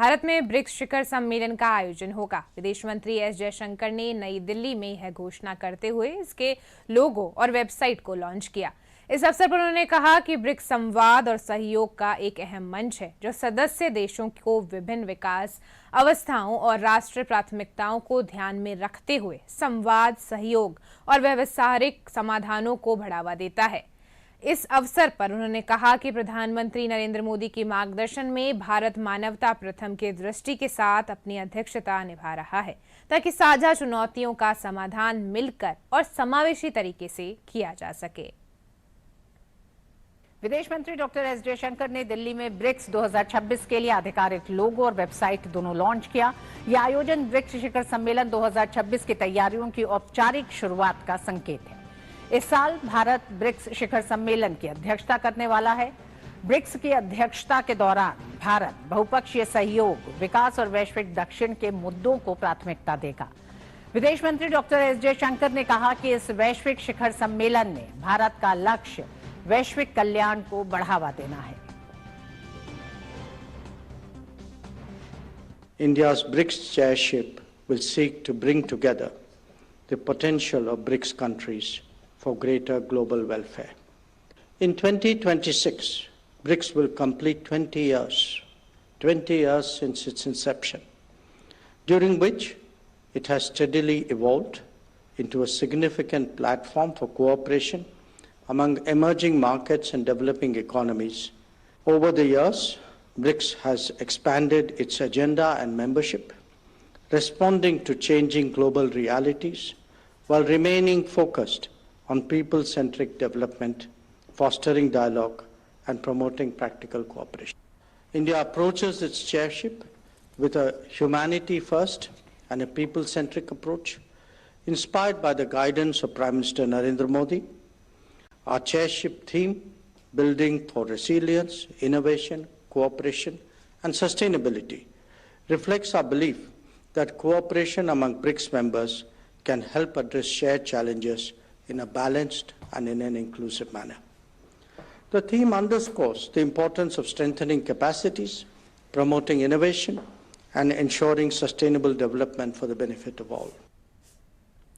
भारत में ब्रिक्स शिखर सम्मेलन का आयोजन होगा। विदेश मंत्री एस जयशंकर ने नई दिल्ली में यह घोषणा करते हुए इसके लोगो और वेबसाइट को लॉन्च किया। इस अवसर पर उन्होंने कहा कि ब्रिक्स संवाद और सहयोग का एक अहम मंच है, जो सदस्य देशों को विभिन्न विकास अवस्थाओं और राष्ट्रीय प्राथमिकताओं को ध्यान में रखते हुए संवाद, सहयोग और व्यावसायिक समाधानों को बढ़ावा देता है। इस अवसर पर उन्होंने कहा कि प्रधानमंत्री नरेंद्र मोदी के मार्गदर्शन में भारत मानवता प्रथम के दृष्टि के साथ अपनी अध्यक्षता निभा रहा है, ताकि साझा चुनौतियों का समाधान मिलकर और समावेशी तरीके से किया जा सके। विदेश मंत्री डॉक्टर एस जयशंकर ने दिल्ली में ब्रिक्स 2026 के लिए आधिकारिक लोगो और वेबसाइट दोनों लॉन्च किया। यह आयोजन ब्रिक्स शिखर सम्मेलन 2026 की तैयारियों की औपचारिक शुरुआत का संकेत है। इस साल भारत ब्रिक्स शिखर सम्मेलन की अध्यक्षता करने वाला है। ब्रिक्स की अध्यक्षता के दौरान भारत बहुपक्षीय सहयोग, विकास और वैश्विक दक्षिण के मुद्दों को प्राथमिकता देगा। विदेश मंत्री डॉक्टर एस जयशंकर ने कहा कि इस वैश्विक शिखर सम्मेलन में भारत का लक्ष्य वैश्विक कल्याण को बढ़ावा देना है। India's BRICS chairship will seek to bring together the potential of BRICS countries for greater global welfare. In 2026, BRICS will complete 20 years since its inception, during which it has steadily evolved into a significant platform for cooperation among emerging markets and developing economies. Over the years, BRICS has expanded its agenda and membership, responding to changing global realities while remaining focused on people-centric development, fostering dialogue, and promoting practical cooperation. India approaches its chairship with a humanity-first and a people-centric approach, inspired by the guidance of Prime Minister Narendra Modi. Our chairship theme, Building for Resilience, Innovation, Cooperation and Sustainability, reflects our belief that cooperation among BRICS members can help address shared challenges in a balanced and in an inclusive manner. The theme underscores the importance of strengthening capacities, promoting innovation, and ensuring sustainable development for the benefit of all.